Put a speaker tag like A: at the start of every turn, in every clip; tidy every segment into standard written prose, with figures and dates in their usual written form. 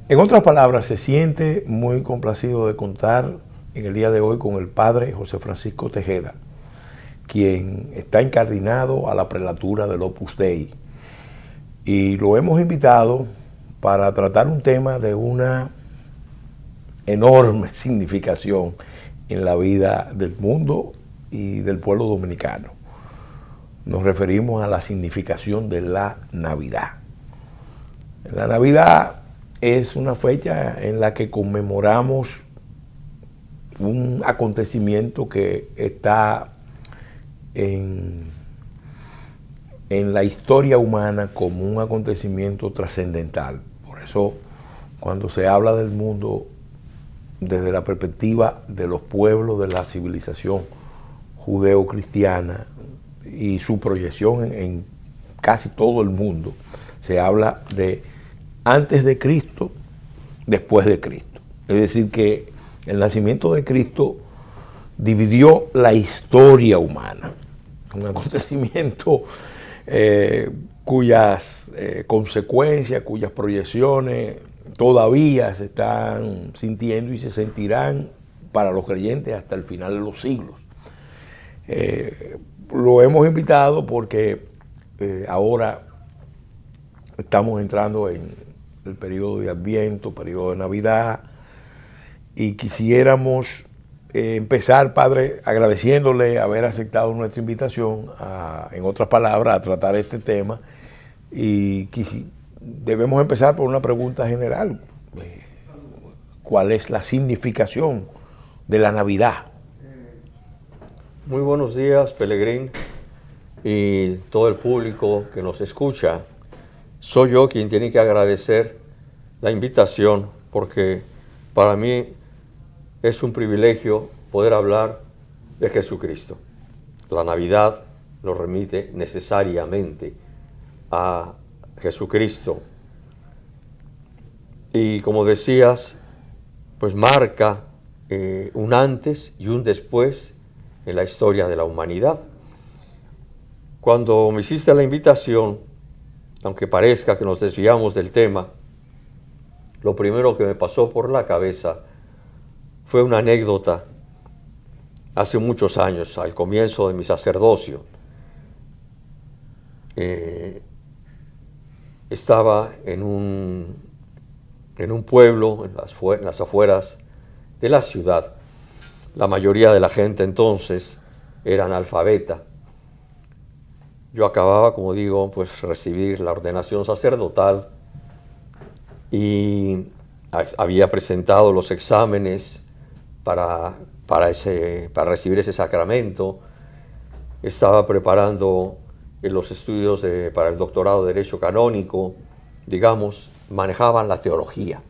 A: En otras palabras, se siente muy complacido de contar en el día de hoy con el padre José Francisco Tejeda, quien está incardinado a la prelatura del Opus Dei. Y lo hemos invitado para tratar un tema de una enorme significación en la vida del mundo y del pueblo dominicano. Nos referimos a la significación de la Navidad. La Navidad es una fecha en la que conmemoramos un acontecimiento que está en la historia humana como un acontecimiento trascendental. Por eso, cuando se habla del mundo desde la perspectiva de los pueblos de la civilización judeo-cristiana y su proyección en casi todo el mundo, se habla de antes de Cristo, después de Cristo. Es decir, que el nacimiento de Cristo dividió la historia humana, un acontecimiento cuyas consecuencias, cuyas proyecciones todavía se están sintiendo y se sentirán para los creyentes hasta el final de los siglos. Lo hemos invitado porque ahora estamos entrando en el periodo de Adviento, periodo de Navidad, y quisiéramos empezar, Padre, agradeciéndole haber aceptado nuestra invitación, en otras palabras, a tratar este tema. Y debemos empezar por una pregunta general. ¿Cuál es la significación de la Navidad?
B: Muy buenos días, Pelegrín, y todo el público que nos escucha. Soy yo quien tiene que agradecer la invitación, porque para mí es un privilegio poder hablar de Jesucristo. La Navidad nos remite necesariamente a Jesucristo. Y como decías, pues marca un antes y un después en la historia de la humanidad. Cuando me hiciste la invitación, aunque parezca que nos desviamos del tema, lo primero que me pasó por la cabeza fue una anécdota hace muchos años, al comienzo de mi sacerdocio. Estaba en un pueblo, en las afueras de la ciudad. La mayoría de la gente entonces era analfabeta. Yo acababa, como digo, pues recibir la ordenación sacerdotal y había presentado los exámenes para recibir ese sacramento. Estaba preparando los estudios para el doctorado de Derecho Canónico. Digamos, manejaban la teología,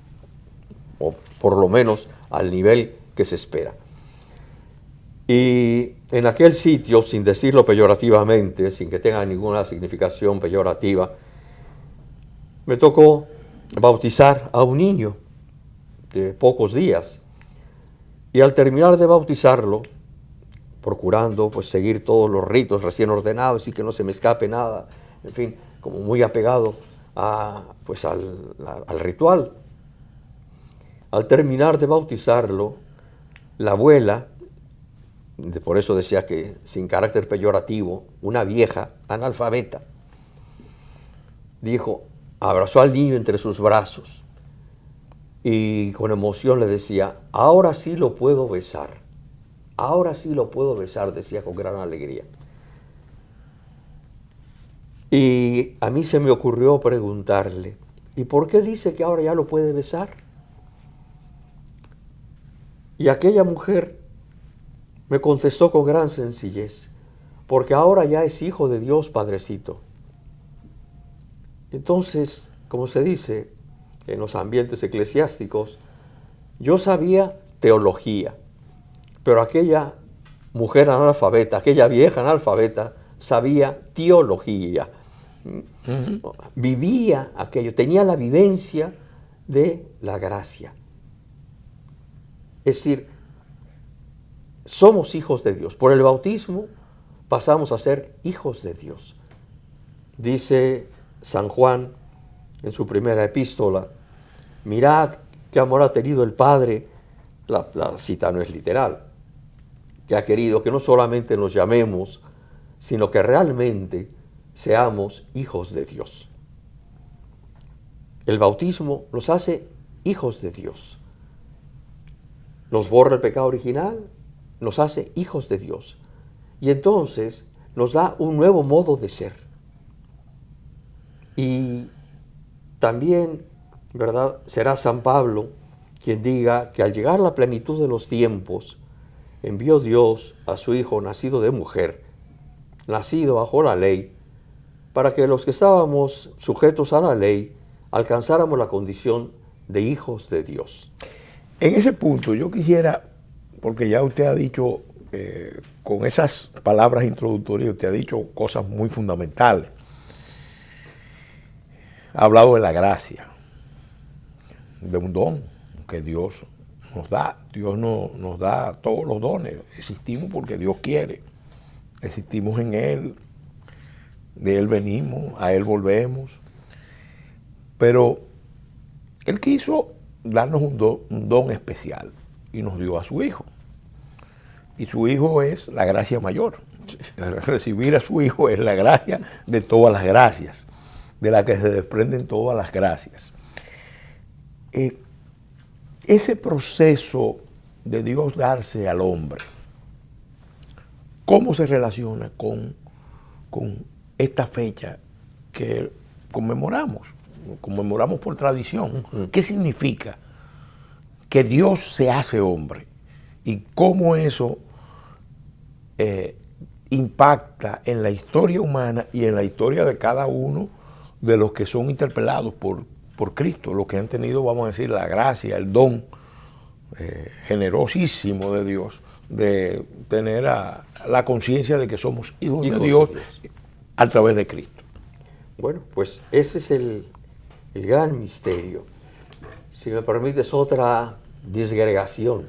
B: o por lo menos al nivel que se espera. Y en aquel sitio, sin decirlo peyorativamente, sin que tenga ninguna significación peyorativa, me tocó bautizar a un niño de pocos días. Y al terminar de bautizarlo, procurando pues seguir todos los ritos recién ordenados y que no se me escape nada, en fin, como muy apegado al ritual. Al terminar de bautizarlo, la abuela, por eso decía que sin carácter peyorativo, una vieja analfabeta, dijo, abrazó al niño entre sus brazos y con emoción le decía, ahora sí lo puedo besar, ahora sí lo puedo besar, decía con gran alegría. Y a mí se me ocurrió preguntarle, ¿y por qué dice que ahora ya lo puede besar? Y aquella mujer me contestó con gran sencillez, porque ahora ya es hijo de Dios, Padrecito. Entonces, como se dice en los ambientes eclesiásticos, yo sabía teología, pero aquella mujer analfabeta, aquella vieja analfabeta, sabía teología. Vivía aquello, tenía la vivencia de la gracia. Es decir, somos hijos de Dios. Por el bautismo pasamos a ser hijos de Dios. Dice San Juan en su primera epístola, mirad qué amor ha tenido el Padre, la cita no es literal, que ha querido que no solamente nos llamemos, sino que realmente seamos hijos de Dios. El bautismo nos hace hijos de Dios. Nos borra el pecado original, nos hace hijos de Dios. Y entonces nos da un nuevo modo de ser. Y también, ¿verdad?, será San Pablo quien diga que al llegar a la plenitud de los tiempos, envió Dios a su Hijo nacido de mujer, nacido bajo la ley, para que los que estábamos sujetos a la ley alcanzáramos la condición de hijos de Dios.
A: En ese punto yo quisiera, porque ya usted ha dicho, con esas palabras introductorias, usted ha dicho cosas muy fundamentales. Ha hablado de la gracia, de un don que Dios nos da. Dios no, nos da todos los dones. Existimos porque Dios quiere. Existimos en Él, de Él venimos, a Él volvemos. Pero Él quiso darnos un don especial y nos dio a su Hijo. Y su Hijo es la gracia mayor. Recibir a su Hijo es la gracia de todas las gracias, de la que se desprenden todas las gracias. Ese proceso de Dios darse al hombre, ¿cómo se relaciona con esta fecha que conmemoramos? Conmemoramos por tradición. ¿Qué significa que Dios se hace hombre? Y cómo eso impacta en la historia humana y en la historia de cada uno de los que son interpelados por Cristo, los que han tenido, vamos a decir, la gracia, el don generosísimo de Dios, de tener la conciencia de que somos hijos de Dios a través de Cristo.
B: Bueno, pues ese es el gran misterio. Si me permites otra disgregación.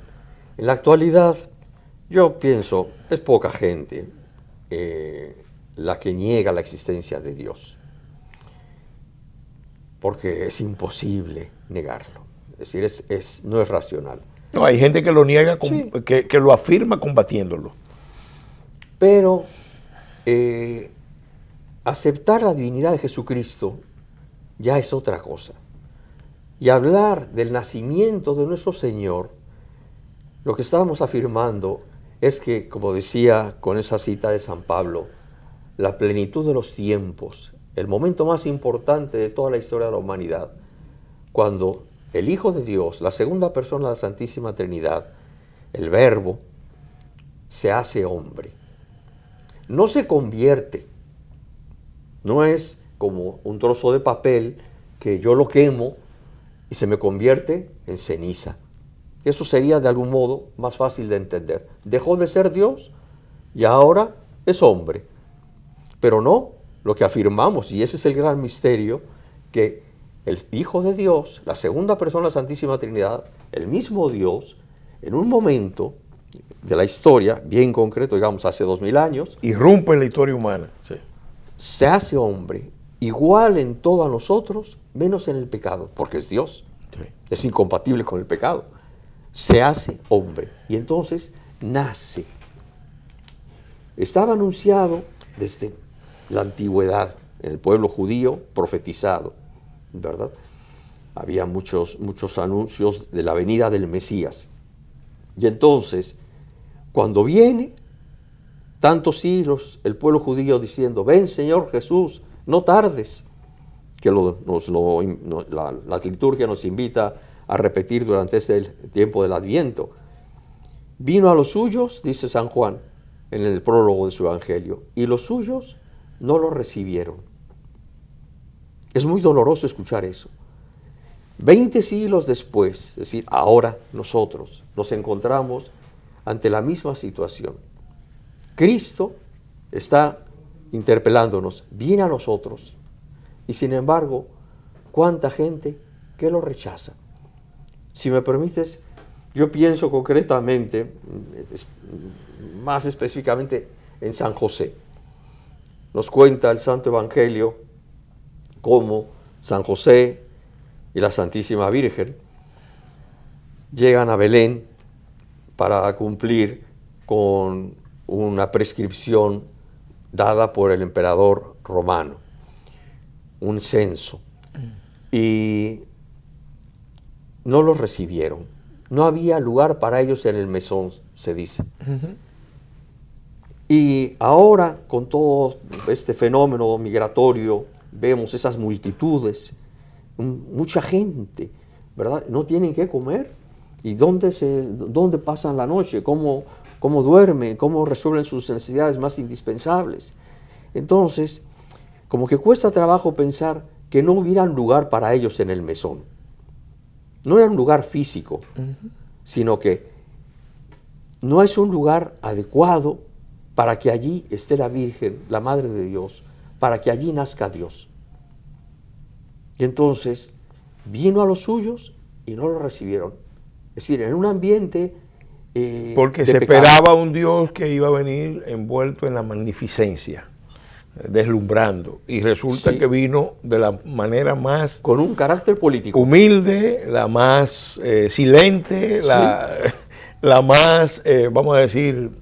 B: En la actualidad, yo pienso, es poca gente la que niega la existencia de Dios, porque es imposible negarlo. Es decir, no es racional.
A: No, hay gente que lo niega,
B: Sí.
A: que lo afirma combatiéndolo.
B: Pero aceptar la divinidad de Jesucristo ya es otra cosa. Y hablar del nacimiento de nuestro Señor, lo que estábamos afirmando es que, como decía con esa cita de San Pablo, la plenitud de los tiempos, el momento más importante de toda la historia de la humanidad, cuando el Hijo de Dios, la segunda persona de la Santísima Trinidad, el Verbo, se hace hombre. No se convierte, no es como un trozo de papel que yo lo quemo y se me convierte en ceniza. Eso sería de algún modo más fácil de entender. Dejó de ser Dios y ahora es hombre. Pero no, lo que afirmamos, y ese es el gran misterio, que el Hijo de Dios, la segunda persona de la Santísima Trinidad, el mismo Dios, en un momento de la historia, bien concreto, digamos hace 2000 años,
A: Irrumpe en la historia humana. Sí.
B: se hace hombre, igual en todo a nosotros, menos en el pecado, porque es Dios.
A: Sí.
B: Es incompatible con el pecado. Se hace hombre y entonces nace. Estaba anunciado desde la antigüedad en el pueblo judío, profetizado, ¿verdad? Había muchos anuncios de la venida del Mesías. Y entonces, cuando viene, tantos siglos el pueblo judío diciendo: ven, Señor Jesús, no tardes, que la liturgia nos invita a repetir durante ese tiempo del Adviento. Vino a los suyos, dice San Juan en el prólogo de su Evangelio, y los suyos no lo recibieron. Es muy doloroso escuchar eso. 20 siglos después, es decir, ahora nosotros nos encontramos ante la misma situación. Cristo está interpelándonos, viene a nosotros, y sin embargo, ¿cuánta gente que lo rechaza? Si me permites, yo pienso concretamente, más específicamente en San José. Nos cuenta el Santo Evangelio cómo San José y la Santísima Virgen llegan a Belén para cumplir con una prescripción dada por el emperador romano, un censo, y no los recibieron. No había lugar para ellos en el mesón, se dice. Y ahora, con todo este fenómeno migratorio, vemos esas multitudes, mucha gente, ¿verdad? No tienen qué comer. ¿Y dónde pasan la noche? ¿Cómo duermen? ¿Cómo resuelven sus necesidades más indispensables? Entonces, como que cuesta trabajo pensar que no hubiera lugar para ellos en el mesón. No era un lugar físico, sino que no es un lugar adecuado para que allí esté la Virgen, la Madre de Dios, para que allí nazca Dios. Y entonces vino a los suyos y no lo recibieron. Es decir, en un ambiente
A: porque
B: de
A: se
B: pecado.
A: esperaba un Dios que iba a venir envuelto en la magnificencia, deslumbrando, y resulta
B: Sí.
A: que vino de la manera más
B: Con un carácter político.
A: humilde, la más silente,
B: Sí.
A: la más, vamos a decir,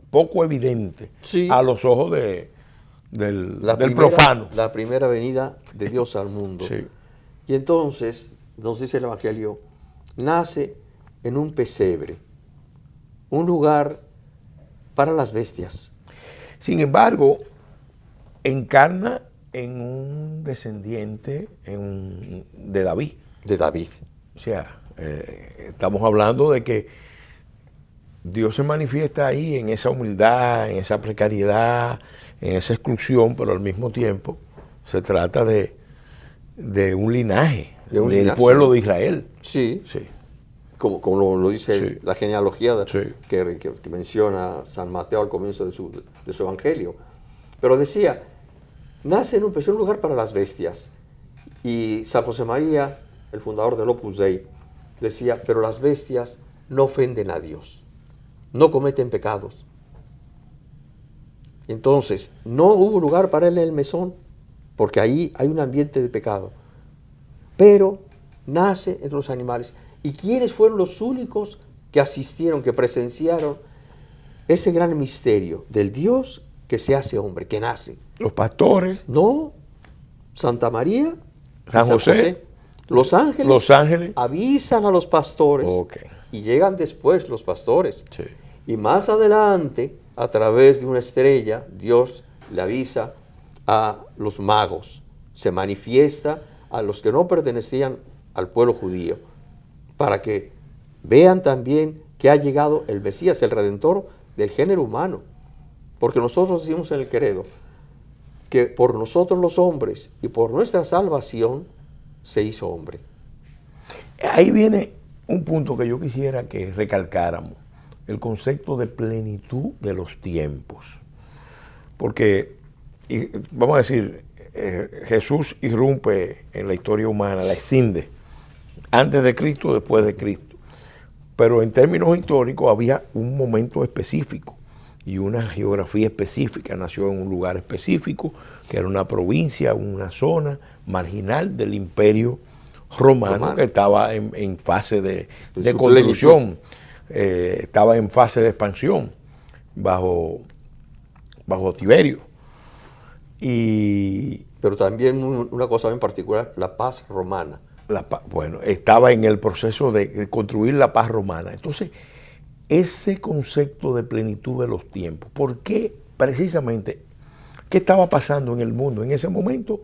A: poco evidente
B: Sí.
A: a los ojos del profano.
B: La primera venida de Dios al mundo.
A: Sí.
B: Y entonces, nos dice el Evangelio, nace en un pesebre, un lugar para las bestias.
A: Sin embargo, encarna en un descendiente de David.
B: De David.
A: O sea, estamos hablando de que Dios se manifiesta ahí en esa humildad, en esa precariedad, en esa exclusión, pero al mismo tiempo se trata de un linaje, del pueblo de Israel.
B: Sí,
A: Sí,
B: como lo dice
A: Sí.
B: la genealogía
A: Sí.
B: que menciona San Mateo al comienzo de su Evangelio. Pero decía, nace en un lugar para las bestias. Y San José María, el fundador del Opus Dei, decía, pero las bestias no ofenden a Dios, no cometen pecados. Entonces, no hubo lugar para él en el mesón, porque ahí hay un ambiente de pecado. Pero nace entre los animales. ¿Y quiénes fueron los únicos que asistieron, que presenciaron ese gran misterio del Dios que se hace hombre, que nace?
A: los pastores,
B: No, Santa María, y
A: San José,
B: Los ángeles,
A: los ángeles.
B: avisan a los pastores,
A: Ok.
B: y llegan después los pastores.
A: Sí.
B: Y más adelante, a través de una estrella, Dios le avisa a los magos, se manifiesta a los que no pertenecían al pueblo judío, para que vean también que ha llegado el Mesías, el Redentor del género humano. Porque nosotros decimos en el credo que por nosotros los hombres y por nuestra salvación se hizo hombre.
A: Ahí viene un punto que yo quisiera que recalcáramos, el concepto de plenitud de los tiempos. Porque, vamos a decir, Jesús irrumpe en la historia humana, la escinde, antes de Cristo, después de Cristo. Pero en términos históricos había un momento específico y una geografía específica. Nació en un lugar específico, que era una provincia, una zona marginal del Imperio Romano, que estaba en fase de construcción, estaba en fase de expansión bajo Tiberio.
B: Pero también una cosa en particular, la paz romana.
A: Bueno, estaba en el proceso de construir la paz romana. Entonces, ese concepto de plenitud de los tiempos, ¿por qué precisamente? ¿Qué estaba pasando en el mundo en ese momento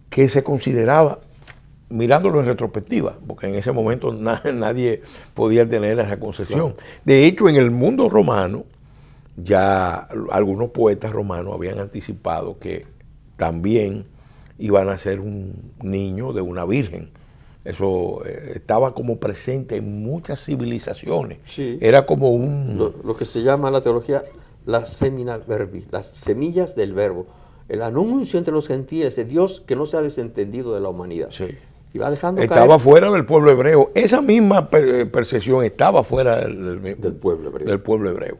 A: que se consideraba, mirándolo en retrospectiva, porque en ese momento nadie podía tener esa concepción? Claro. De hecho, en el mundo romano, ya algunos poetas romanos habían anticipado que también iban a ser un niño de una virgen. Eso estaba como presente en muchas civilizaciones.
B: Sí.
A: Era como un...
B: Lo que se llama en la teología la semina verbi, las semillas del verbo. El anuncio entre los gentiles de Dios que no se ha desentendido de la humanidad.
A: Sí.
B: Y va dejando
A: estaba
B: caer
A: fuera del pueblo hebreo. Esa misma percepción estaba fuera del pueblo hebreo.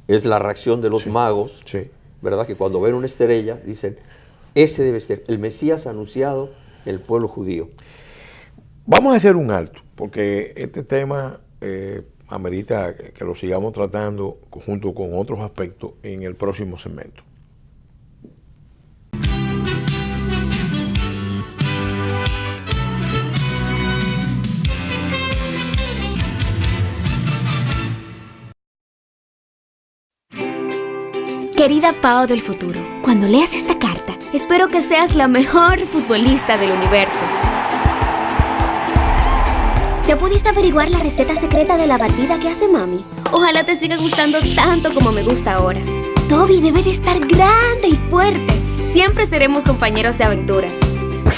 B: Es la reacción de los magos,
A: sí,
B: ¿verdad? Que cuando ven una estrella dicen, Ese debe ser el Mesías anunciado en el pueblo judío.
A: Vamos a hacer un alto, porque este tema amerita que lo sigamos tratando junto con otros aspectos en el próximo segmento.
C: Querida Pao del futuro, cuando leas esta carta, espero que seas la mejor futbolista del universo. ¿Ya pudiste averiguar la receta secreta de la batida que hace mami? Ojalá te siga gustando tanto como me gusta ahora. Toby debe de estar grande y fuerte. Siempre seremos compañeros de aventuras.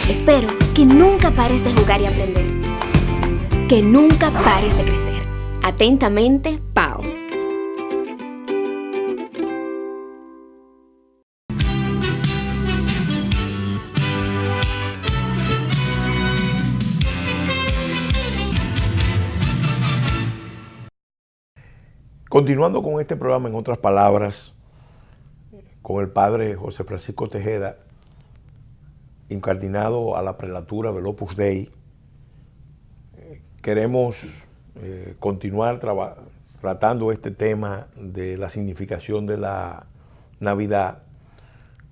C: Espero que nunca pares de jugar y aprender. Que nunca pares de crecer. Atentamente, Pao.
A: Continuando con este programa, en otras palabras, con el padre José Francisco Tejeda, incardinado a la prelatura del Opus Dei, queremos continuar tratando este tema de la significación de la Navidad,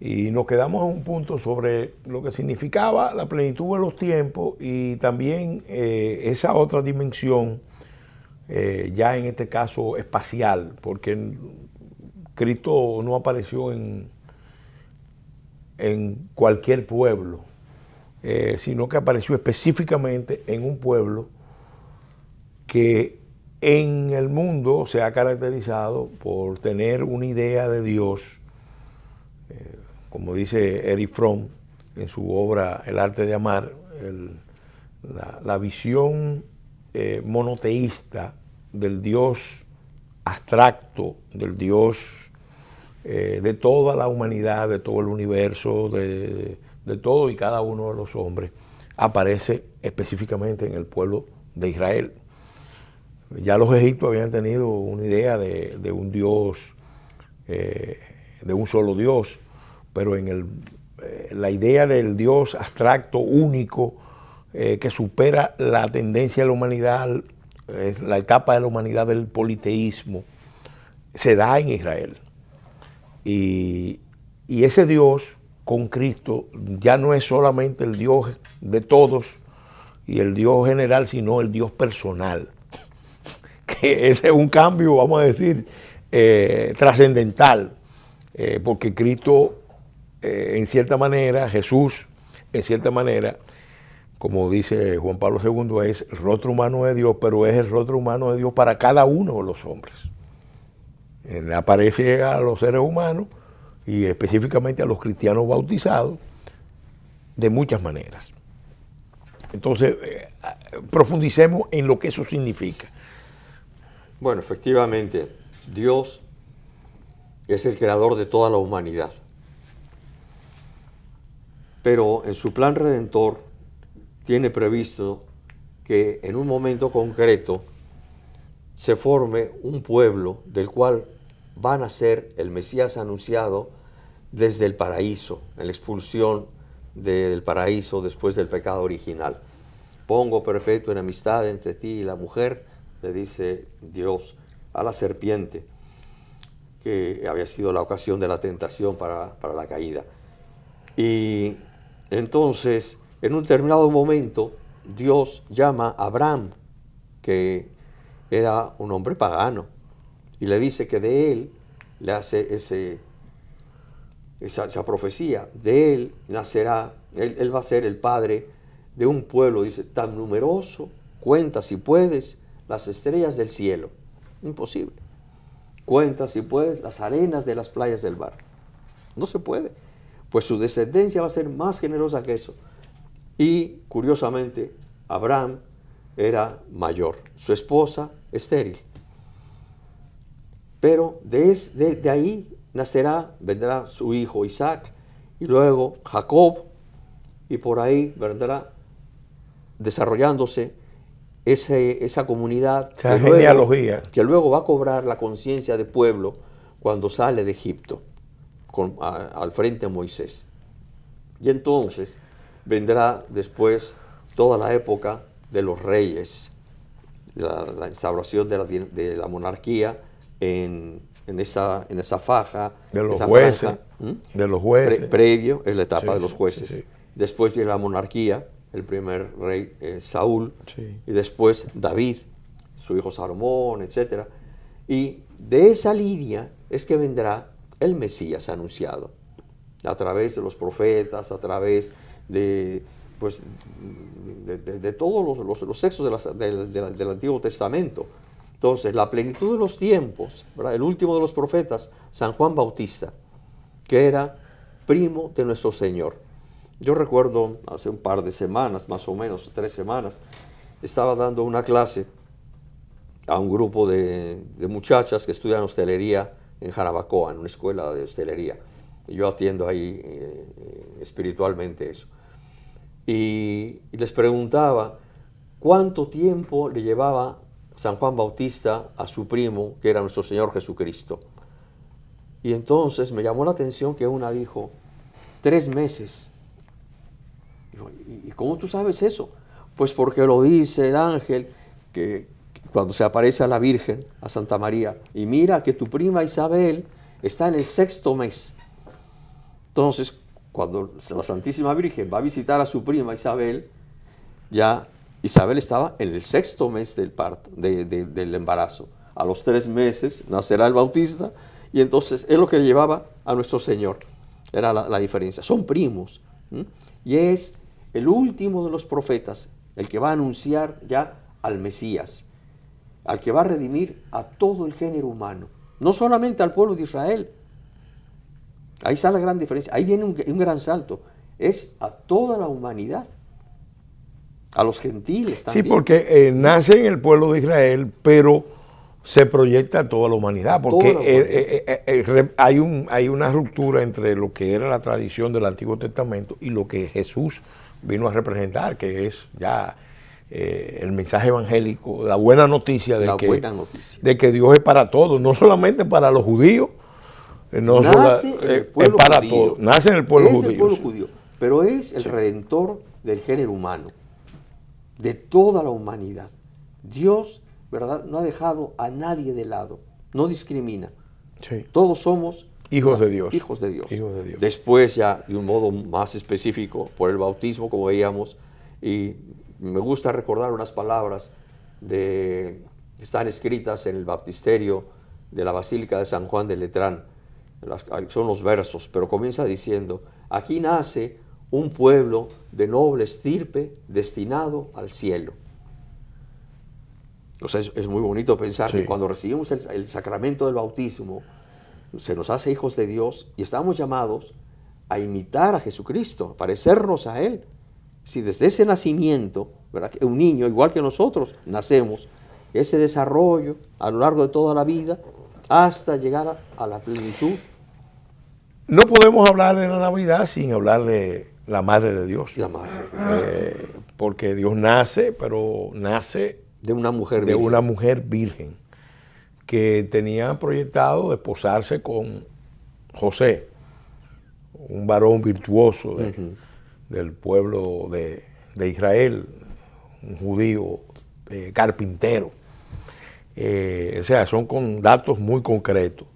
A: y nos quedamos en un punto sobre lo que significaba la plenitud de los tiempos y también esa otra dimensión, ya en este caso espacial, porque Cristo no apareció en cualquier pueblo, sino que apareció específicamente en un pueblo que en el mundo se ha caracterizado por tener una idea de Dios, como dice Erich Fromm en su obra El arte de amar, la visión monoteísta del Dios abstracto, del Dios de toda la humanidad, de todo el universo, de todo y cada uno de los hombres, aparece específicamente en el pueblo de Israel. Ya los egipcios habían tenido una idea de un Dios, de un solo Dios, pero la idea del Dios abstracto, único, que supera la tendencia de la humanidad, es la etapa de la humanidad del politeísmo, se da en Israel. Y ese Dios con Cristo ya no es solamente el Dios de todos y el Dios general, sino el Dios personal. Que ese es un cambio, vamos a decir, trascendental, porque Cristo, en cierta manera, Jesús, en cierta manera, como dice Juan Pablo II, es el rostro humano de Dios, pero es el rostro humano de Dios para cada uno de los hombres. Él aparece a los seres humanos y específicamente a los cristianos bautizados de muchas maneras. Entonces, profundicemos en lo que eso significa.
B: Bueno, efectivamente, Dios es el creador de toda la humanidad. Pero en su plan redentor tiene previsto que en un momento concreto se forme un pueblo del cual va a nacer el Mesías anunciado desde el paraíso, en la expulsión del paraíso después del pecado original. Pongo perpetua enemistad entre ti y la mujer, le dice Dios a la serpiente, que había sido la ocasión de la tentación para la caída. Y entonces, en un determinado momento, Dios llama a Abraham, que era un hombre pagano, y le dice que de él le hace esa profecía, de él nacerá, él va a ser el padre de un pueblo, dice, tan numeroso, cuenta si puedes las estrellas del cielo. Imposible. Cuenta si puedes las arenas de las playas del mar. No se puede. Pues su descendencia va a ser más generosa que eso. Y, curiosamente, Abraham era mayor, su esposa estéril. Pero de ahí vendrá su hijo Isaac, y luego Jacob, y por ahí vendrá desarrollándose esa comunidad que luego va a cobrar la conciencia de pueblo cuando sale de Egipto al frente de Moisés. Y entonces vendrá después toda la época de los reyes, la instauración de la monarquía en esa faja,
A: de los
B: esa
A: jueces,
B: franja,
A: de los jueces.
B: Previo es la etapa
A: Sí,
B: de los jueces.
A: sí.
B: Después viene la monarquía, el primer rey Saúl,
A: Sí.
B: y después David, su hijo Salomón, etc. Y de esa línea es que vendrá el Mesías anunciado, a través de los profetas, a través de todos los textos del Antiguo Testamento. Entonces, la plenitud de los tiempos, ¿verdad? El último de los profetas, San Juan Bautista, que era primo de nuestro Señor. Yo recuerdo hace un par de semanas, más o menos 3 semanas, estaba dando una clase a un grupo de muchachas que estudian hostelería en Jarabacoa, en una escuela de hostelería. Y yo atiendo ahí espiritualmente eso. Y les preguntaba cuánto tiempo le llevaba San Juan Bautista a su primo, que era nuestro Señor Jesucristo. Y entonces me llamó la atención que una dijo, 3 meses. Digo, ¿y cómo tú sabes eso? Pues porque lo dice el ángel, que cuando se aparece a la Virgen, a Santa María, y mira que tu prima Isabel está en el 6º mes. Entonces, cuando la Santísima Virgen va a visitar a su prima Isabel, ya Isabel estaba en el 6º mes del parto, del embarazo. A los 3 meses nacerá el Bautista, y entonces es lo que llevaba a nuestro Señor. Era la diferencia. Son primos. Y es el último de los profetas, el que va a anunciar ya al Mesías, al que va a redimir a todo el género humano, no solamente al pueblo de Israel. Ahí está la gran diferencia. Ahí viene un gran salto. Es a toda la humanidad, a los gentiles también.
A: Sí, porque nace en el pueblo de Israel, pero se proyecta a toda la humanidad, porque hay una ruptura entre lo que era la tradición del Antiguo Testamento y lo que Jesús vino a representar, que es ya el mensaje evangélico, la buena noticia de que Dios es para todos, no solamente para los judíos,
B: nace en el pueblo judío.
A: Nace en el pueblo judío.
B: Es el pueblo judío, pero es el redentor del género humano, de toda la humanidad. Dios, ¿verdad?, no ha dejado a nadie de lado, no discrimina.
A: Sí.
B: Todos somos
A: hijos de Dios.
B: Hijos de Dios.
A: Hijos de Dios.
B: Después ya de un modo más específico por el bautismo, como veíamos, y me gusta recordar unas palabras que están escritas en el baptisterio de la Basílica de San Juan de Letrán. Son los versos, pero comienza diciendo: aquí nace un pueblo de noble estirpe destinado al cielo. O sea, es muy bonito pensar que cuando recibimos el sacramento del bautismo, se nos hace hijos de Dios y estamos llamados a imitar a Jesucristo, a parecernos a Él. Si desde ese nacimiento, ¿verdad?, un niño, igual que nosotros, nacemos, ese desarrollo a lo largo de toda la vida, hasta llegar a la plenitud.
A: No podemos hablar de la Navidad sin hablar de la Madre de Dios.
B: La Madre.
A: Porque Dios nace, pero nace
B: de una mujer
A: virgen. De una mujer virgen que tenía proyectado desposarse con José, un varón virtuoso del pueblo de Israel, un judío carpintero. O sea, son con datos muy concretos.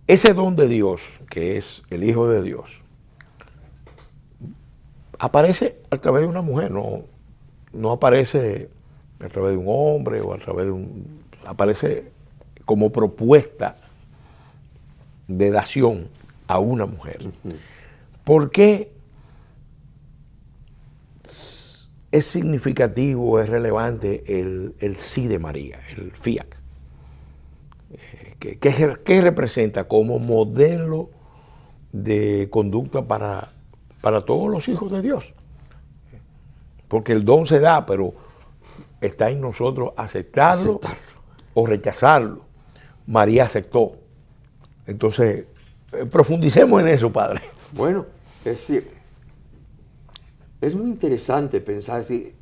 A: Ese don de Dios, que es el Hijo de Dios, aparece a través de una mujer, no aparece a través de un hombre o a través de aparece como propuesta de dación a una mujer. ¿Por qué es significativo, es relevante el sí de María, el fiat? ¿Qué representa como modelo de conducta para todos los hijos de Dios? Porque el don se da, pero está en nosotros aceptarlo o rechazarlo. María aceptó. Entonces, profundicemos en eso, Padre.
B: Bueno, es muy interesante pensar, si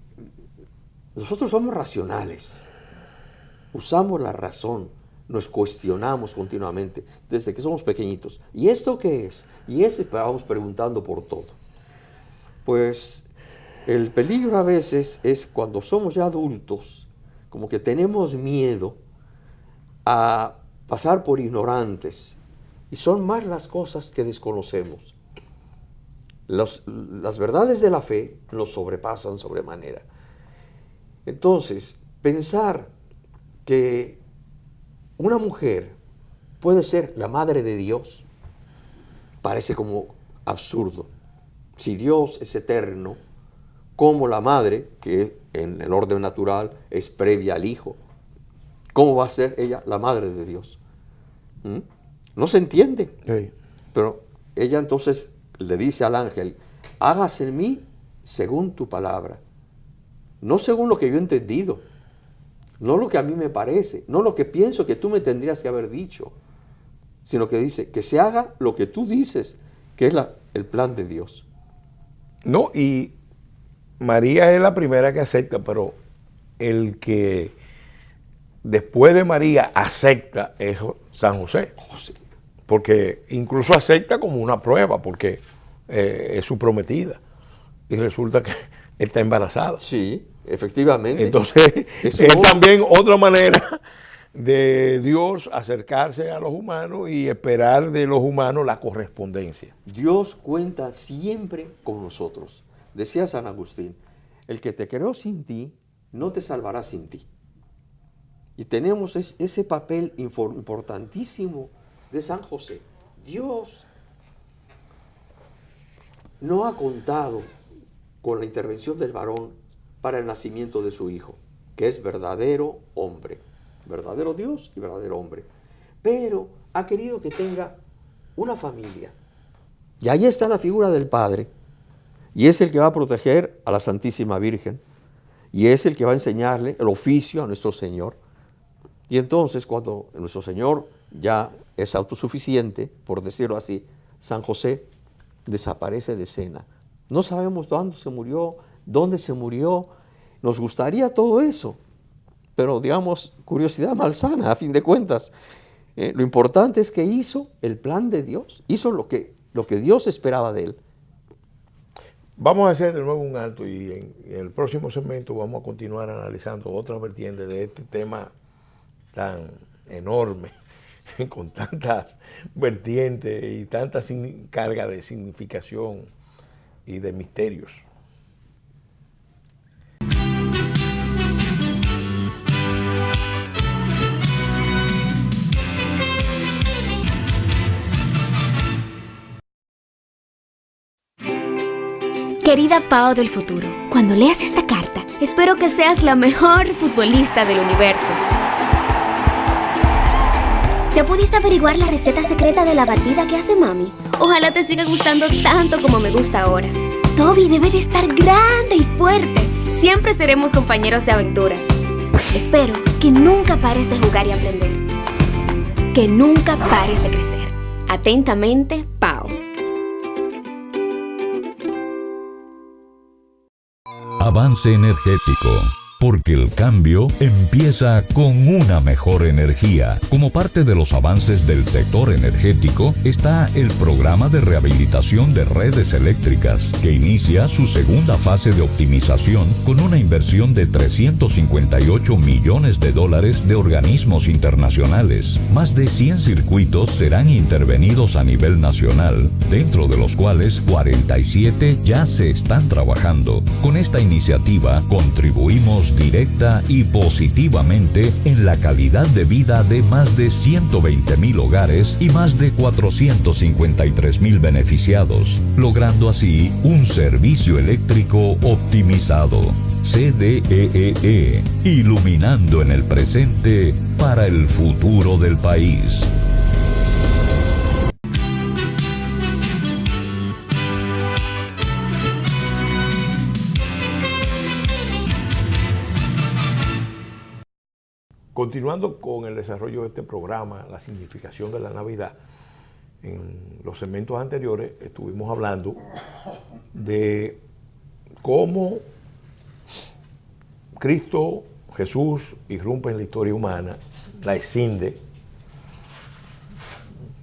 B: nosotros somos racionales, usamos la razón, nos cuestionamos continuamente desde que somos pequeñitos. ¿Y esto qué es? Y esto vamos preguntando por todo. Pues el peligro a veces es cuando somos ya adultos, como que tenemos miedo a pasar por ignorantes. Y son más las cosas que desconocemos. Las verdades de la fe nos sobrepasan sobremanera. Entonces, pensar que una mujer puede ser la madre de Dios parece como absurdo. Si Dios es eterno, ¿cómo la madre, que en el orden natural es previa al hijo, cómo va a ser ella la madre de Dios? No se entiende.
A: Sí.
B: Pero ella entonces le dice al ángel, hágase en mí según tu palabra, no según lo que yo he entendido, no lo que a mí me parece, no lo que pienso que tú me tendrías que haber dicho, sino que dice que se haga lo que tú dices, que es el plan de Dios.
A: No, y María es la primera que acepta, pero el que después de María acepta es San José. Porque incluso acepta como una prueba, porque es su prometida. Y resulta que está embarazada.
B: Sí, efectivamente.
A: Entonces, es también otra manera de Dios acercarse a los humanos y esperar de los humanos la correspondencia.
B: Dios cuenta siempre con nosotros. Decía San Agustín, el que te creó sin ti, no te salvará sin ti. Y tenemos ese papel importantísimo de San José. Dios no ha contado con la intervención del varón para el nacimiento de su hijo, que es verdadero hombre, verdadero Dios y verdadero hombre. Pero ha querido que tenga una familia. Y ahí está la figura del Padre, y es el que va a proteger a la Santísima Virgen, y es el que va a enseñarle el oficio a nuestro Señor. Y entonces, cuando nuestro Señor ya es autosuficiente, por decirlo así, San José desaparece de escena. No sabemos dónde se murió, nos gustaría todo eso, pero digamos, curiosidad malsana a fin de cuentas. Lo importante es que hizo el plan de Dios, hizo lo que Dios esperaba de él.
A: Vamos a hacer de nuevo un alto y en el próximo segmento vamos a continuar analizando otras vertientes de este tema tan enorme, con tantas vertientes y tanta carga de significación y de misterios.
C: Querida Pao del futuro, cuando leas esta carta, espero que seas la mejor futbolista del universo. ¿Ya pudiste averiguar la receta secreta de la batida que hace mami? Ojalá te siga gustando tanto como me gusta ahora. Toby debe de estar grande y fuerte. Siempre seremos compañeros de aventuras. Espero que nunca pares de jugar y aprender. Que nunca pares de crecer. Atentamente, Pao.
D: Avance energético. Porque el cambio empieza con una mejor energía. Como parte de los avances del sector energético está el programa de rehabilitación de redes eléctricas, que inicia su segunda fase de optimización con una inversión de $358 millones de organismos internacionales. Más de 100 circuitos serán intervenidos a nivel nacional, dentro de los cuales 47 ya se están trabajando. Con esta iniciativa contribuimos directa y positivamente en la calidad de vida de más de 120,000 hogares y más de 453,000 beneficiados, logrando así un servicio eléctrico optimizado. CDEE, iluminando en el presente para el futuro del país.
A: Continuando con el desarrollo de este programa, la significación de la Navidad, en los segmentos anteriores estuvimos hablando de cómo Cristo, Jesús, irrumpe en la historia humana, la escinde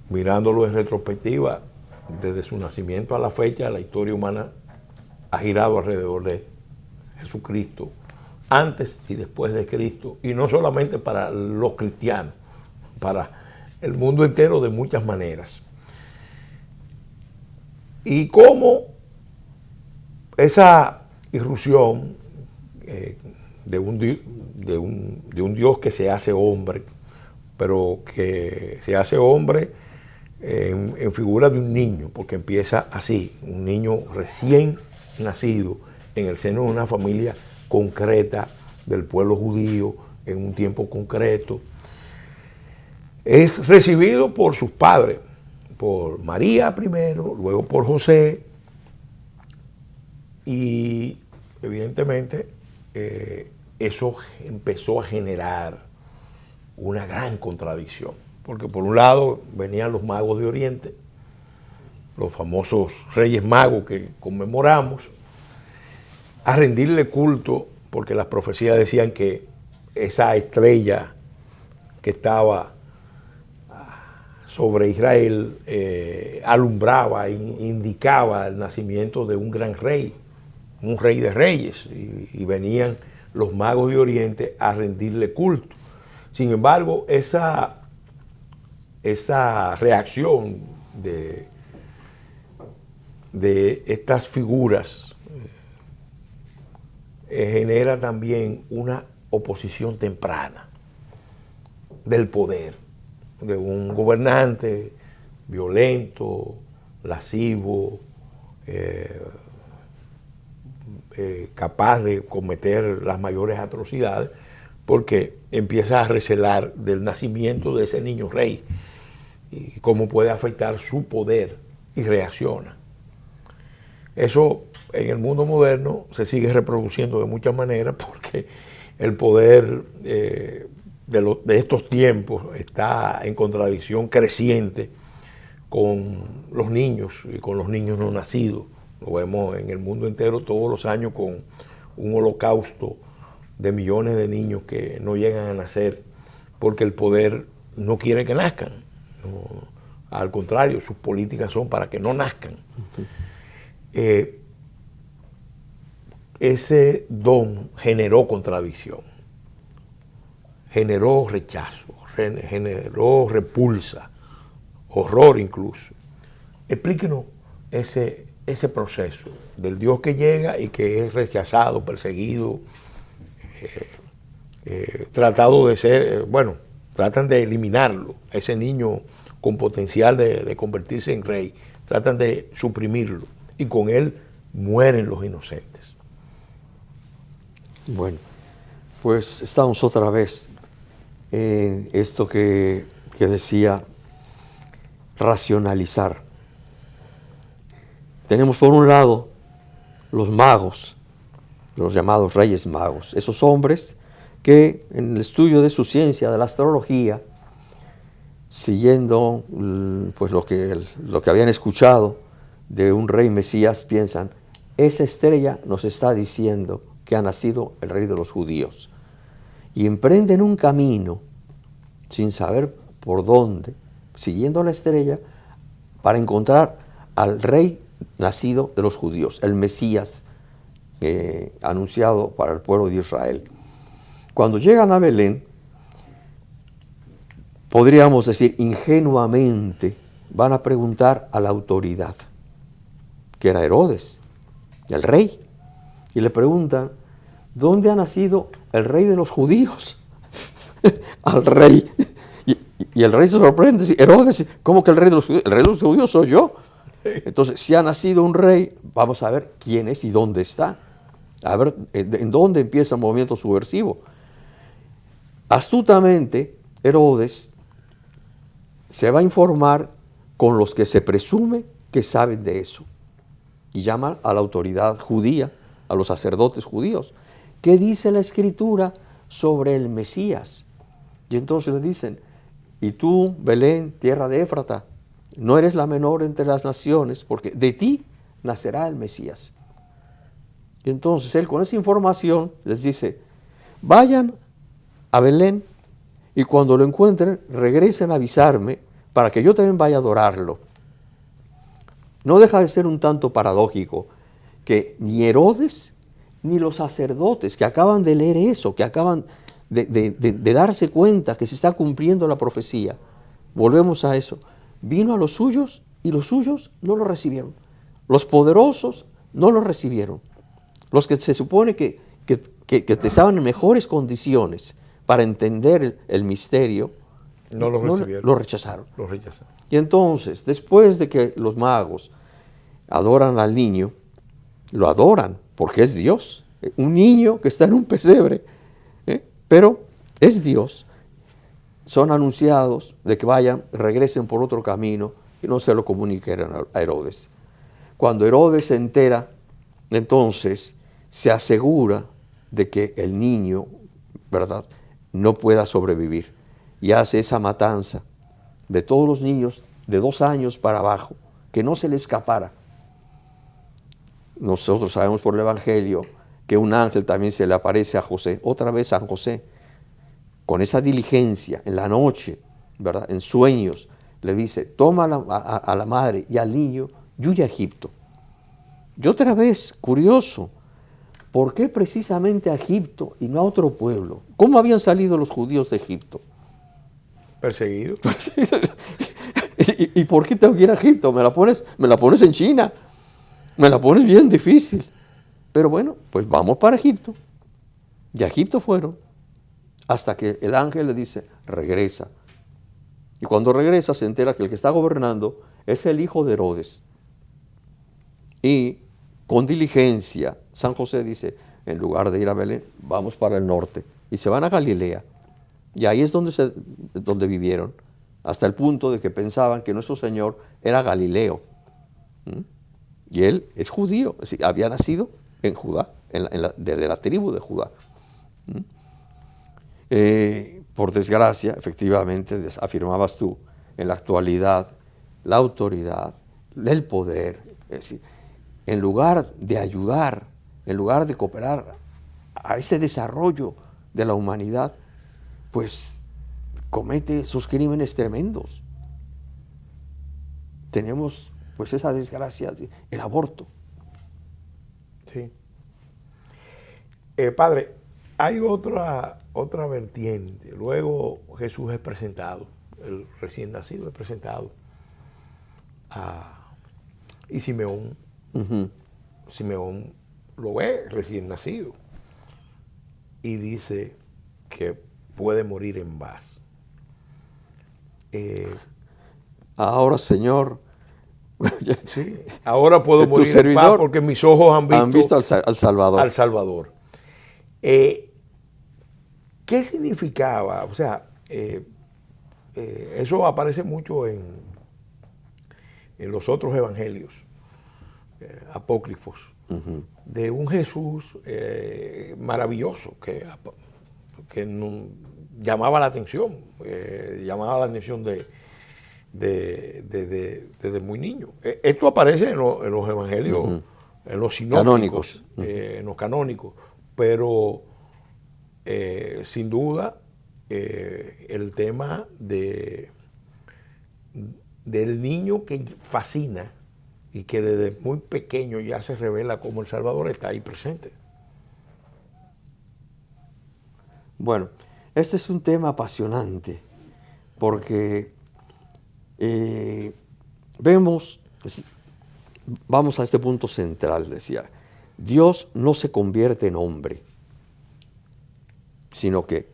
A: mirándolo en retrospectiva, desde su nacimiento a la fecha, la historia humana ha girado alrededor de Jesucristo, antes y después de Cristo, y no solamente para los cristianos, para el mundo entero de muchas maneras. Y cómo esa irrupción de un Dios que se hace hombre, pero que se hace hombre en figura de un niño, porque empieza así, un niño recién nacido en el seno de una familia concreta del pueblo judío, en un tiempo concreto, es recibido por sus padres, por María primero, luego por José, y evidentemente eso empezó a generar una gran contradicción, porque por un lado venían los magos de Oriente, los famosos Reyes Magos que conmemoramos, a rendirle culto, porque las profecías decían que esa estrella que estaba sobre Israel alumbraba, indicaba el nacimiento de un gran rey, un rey de reyes, y venían los magos de Oriente a rendirle culto. Sin embargo, esa reacción de estas figuras genera también una oposición temprana del poder, de un gobernante violento, lascivo, capaz de cometer las mayores atrocidades, porque empieza a recelar del nacimiento de ese niño rey y cómo puede afectar su poder, y reacciona. Eso en el mundo moderno se sigue reproduciendo de muchas maneras, porque el poder de estos tiempos está en contradicción creciente con los niños y con los niños no nacidos. Lo vemos en el mundo entero todos los años con un holocausto de millones de niños que no llegan a nacer porque el poder no quiere que nazcan. No, al contrario, sus políticas son para que no nazcan. Ese don generó contradicción, generó rechazo, generó repulsa, horror incluso. Explíquenos ese proceso del Dios que llega y que es rechazado, perseguido, tratado de ser, tratan de eliminarlo, ese niño con potencial de convertirse en rey, tratan de suprimirlo, y con él mueren los inocentes.
B: Bueno, pues estamos otra vez en esto que decía racionalizar. Tenemos por un lado los magos, los llamados Reyes Magos, esos hombres que en el estudio de su ciencia, de la astrología, siguiendo pues lo que habían escuchado de un rey Mesías, piensan, esa estrella nos está diciendo que ha nacido el rey de los judíos. Y emprenden un camino sin saber por dónde, siguiendo la estrella, para encontrar al rey nacido de los judíos, el Mesías anunciado para el pueblo de Israel. Cuando llegan a Belén, podríamos decir ingenuamente, van a preguntar a la autoridad, que era Herodes, el rey, y le preguntan, ¿dónde ha nacido el rey de los judíos? Al rey. Y el rey se sorprende, Herodes, ¿cómo que el rey de los judíos? El rey de los judíos soy yo. Entonces, si ha nacido un rey, vamos a ver quién es y dónde está. A ver en dónde empieza el movimiento subversivo. Astutamente, Herodes se va a informar con los que se presume que saben de eso. Y llama a la autoridad judía, a los sacerdotes judíos. ¿Qué dice la Escritura sobre el Mesías? Y entonces le dicen, y tú, Belén, tierra de Éfrata, no eres la menor entre las naciones, porque de ti nacerá el Mesías. Y entonces él con esa información les dice, vayan a Belén y cuando lo encuentren regresen a avisarme para que yo también vaya a adorarlo. No deja de ser un tanto paradójico que ni Herodes ni los sacerdotes que acaban de leer eso, que acaban de darse cuenta que se está cumpliendo la profecía, volvemos a eso, vino a los suyos y los suyos no lo recibieron. Los poderosos no lo recibieron. Los que se supone que estaban en mejores condiciones para entender el misterio,
A: No lo recibieron.
B: Lo rechazaron.
A: Lo rechazaron.
B: Y entonces, después de que los magos adoran al niño, lo adoran porque es Dios. Un niño que está en un pesebre, pero es Dios. Son anunciados de que vayan, regresen por otro camino y no se lo comuniquen a Herodes. Cuando Herodes se entera, entonces se asegura de que el niño, ¿verdad?, no pueda sobrevivir y hace esa matanza de todos los niños de 2 años para abajo, que no se le escapara. Nosotros sabemos por el Evangelio que un ángel también se le aparece a José, otra vez San José, con esa diligencia, en la noche, ¿verdad?, en sueños, le dice, toma a la madre y al niño y huye a Egipto. Y otra vez, curioso, ¿por qué precisamente a Egipto y no a otro pueblo? ¿Cómo habían salido los judíos de Egipto?
A: Perseguidos.
B: ¿Y por qué tengo que ir a Egipto? Me la pones en China, me la pones bien difícil. Pero bueno, pues vamos para Egipto. Y a Egipto fueron, hasta que el ángel le dice, regresa. Y cuando regresa se entera que el que está gobernando es el hijo de Herodes. Y con diligencia, San José dice, en lugar de ir a Belén, vamos para el norte. Y se van a Galilea. Y ahí es donde vivieron, hasta el punto de que pensaban que nuestro Señor era Galileo. Y él es judío, es decir, había nacido en Judá, desde la tribu de Judá. Por desgracia, efectivamente, afirmabas tú, en la actualidad, la autoridad, el poder, es decir, en lugar de ayudar, en lugar de cooperar a ese desarrollo de la humanidad, pues comete sus crímenes tremendos. Tenemos pues esa desgracia, el aborto.
A: Sí. Padre, hay otra vertiente. Luego Jesús es presentado, el recién nacido es presentado y Simeón. Simeón lo ve recién nacido y dice que puede morir en paz.
B: Ahora, Señor,
A: sí, ahora puedo morir en paz porque mis ojos han visto
B: al Salvador.
A: Al Salvador. ¿Qué significaba? O sea, eso aparece mucho en los otros evangelios apócrifos, de un Jesús maravilloso que llamaba la atención, desde muy niño. Esto aparece en los evangelios, en los sinópticos, en los canónicos, pero sin duda el tema del niño que fascina y que desde muy pequeño ya se revela como el Salvador está ahí presente.
B: Bueno, este es un tema apasionante porque vamos a este punto central, decía, Dios no se convierte en hombre, sino que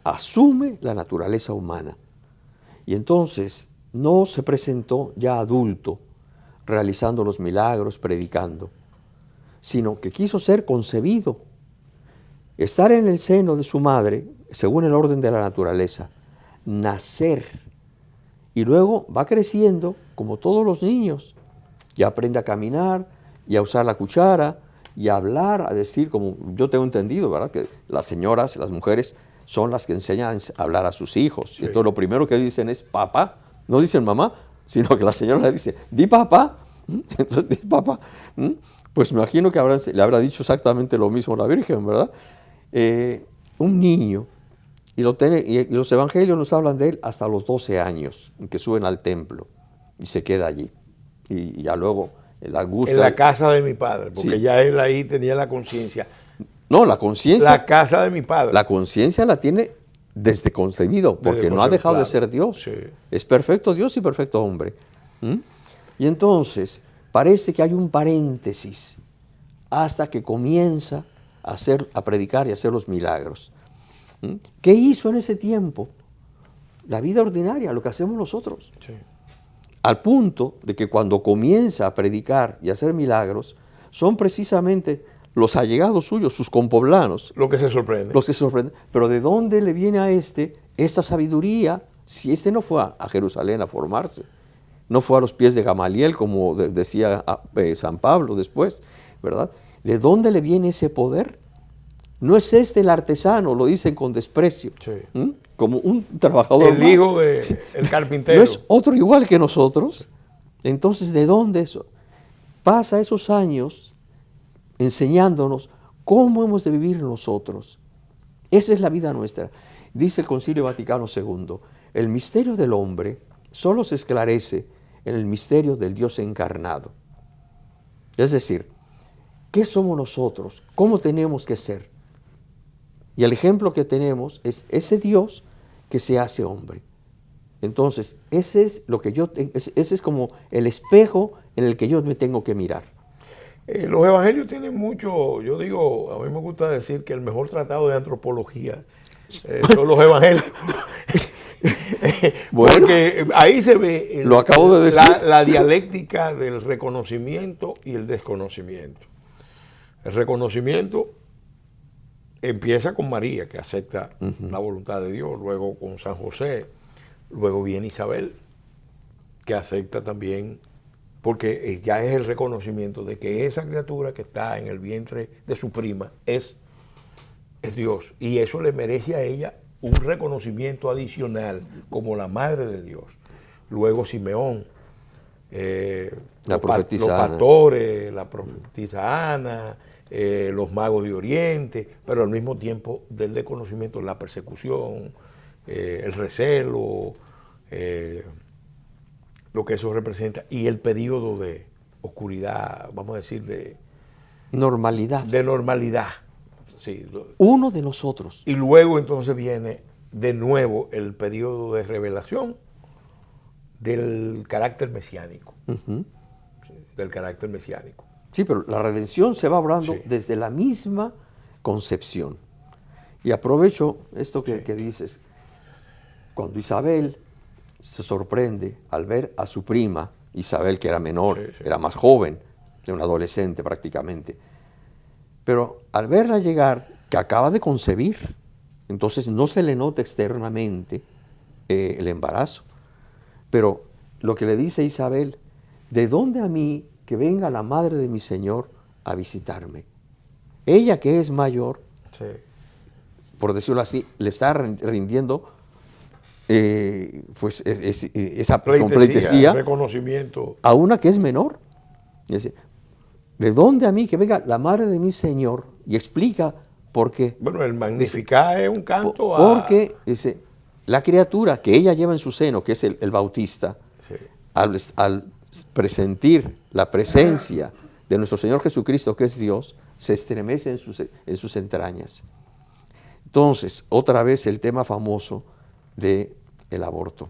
B: asume la naturaleza humana. Y entonces no se presentó ya adulto, realizando los milagros, predicando, sino que quiso ser concebido, estar en el seno de su madre, según el orden de la naturaleza, nacer, y luego va creciendo como todos los niños, y aprende a caminar, y a usar la cuchara, y a hablar, a decir, como yo tengo entendido, ¿verdad?, que las señoras, las mujeres, son las que enseñan a hablar a sus hijos. Sí. Y entonces lo primero que dicen es papá, no dicen mamá, sino que la señora le dice, di papá. Entonces, di papá. Pues me imagino que le habrá dicho exactamente lo mismo a la Virgen, ¿verdad? Un niño Y los evangelios nos hablan de él hasta los 12 años, en que suben al templo y se queda allí. Y ya luego la angustia.
A: En la casa de mi padre, porque
B: Sí.
A: ya él ahí tenía la conciencia.
B: No, la conciencia.
A: La casa de mi padre.
B: La conciencia la tiene desde concebido, porque no ha dejado de ser Dios.
A: Sí.
B: Es perfecto Dios y perfecto hombre. Y entonces parece que hay un paréntesis hasta que comienza a predicar y a hacer los milagros. ¿Qué hizo en ese tiempo? La vida ordinaria, lo que hacemos nosotros.
A: Sí.
B: Al punto de que cuando comienza a predicar y a hacer milagros, son precisamente los allegados suyos, sus compoblanos,
A: Lo que se sorprende.
B: los que se sorprenden. Pero ¿de dónde le viene a esta sabiduría si no fue a Jerusalén a formarse? No fue a los pies de Gamaliel, como decía San Pablo después, ¿verdad? ¿De dónde le viene ese poder? No es el artesano, lo dicen con desprecio,
A: Sí.
B: como un trabajador
A: El
B: más.
A: hijo del carpintero.
B: ¿No es otro igual que nosotros? Entonces, ¿de dónde eso? Pasa esos años enseñándonos cómo hemos de vivir nosotros. Esa es la vida nuestra. Dice el Concilio Vaticano II, el misterio del hombre solo se esclarece en el misterio del Dios encarnado. Es decir, ¿qué somos nosotros? ¿Cómo tenemos que ser? Y el ejemplo que tenemos es ese Dios que se hace hombre. Entonces, ese es como el espejo en el que yo me tengo que mirar.
A: Los evangelios tienen mucho, yo digo, a mí me gusta decir que el mejor tratado de antropología son los evangelios.
B: Bueno,
A: porque ahí se ve
B: lo acabo de decir.
A: La dialéctica del reconocimiento y el desconocimiento. El reconocimiento empieza con María, que acepta la voluntad de Dios, luego con San José, luego viene Isabel, que acepta también, porque ya es el reconocimiento de que esa criatura que está en el vientre de su prima es Dios, y eso le merece a ella un reconocimiento adicional como la madre de Dios. Luego Simeón,
B: La profetisa
A: los
B: Ana.
A: pastores, la profetisa Ana, los magos de Oriente, pero al mismo tiempo del desconocimiento, la persecución, el recelo, lo que eso representa, y el periodo de oscuridad, vamos a decir, de
B: Normalidad.
A: normalidad. Sí.
B: Uno de nosotros.
A: Y luego entonces viene de nuevo el periodo de revelación del carácter mesiánico.
B: Ujú.
A: Sí, del carácter mesiánico.
B: Sí, pero la redención se va hablando
A: Sí.
B: desde la misma concepción. Y aprovecho esto que dices. Cuando Isabel se sorprende al ver a su prima, Isabel, que era menor,
A: Sí, sí.
B: era más joven, era una adolescente prácticamente, pero al verla llegar, que acaba de concebir, entonces no se le nota externamente el embarazo. Pero lo que le dice Isabel, ¿de dónde a mí que venga la madre de mi Señor a visitarme? Ella, que es mayor,
A: Sí.
B: por decirlo así, le está rindiendo pues esa pleitesía
A: reconocimiento.
B: a una que es menor. Y dice, ¿de dónde a mí que venga la madre de mi Señor? Y explica por qué.
A: Bueno, el Magnificat es un canto a...
B: Porque dice, la criatura que ella lleva en su seno, que es el Bautista,
A: Sí.
B: al presentir la presencia de nuestro Señor Jesucristo, que es Dios, se estremece en sus entrañas. Entonces, otra vez el tema famoso del aborto.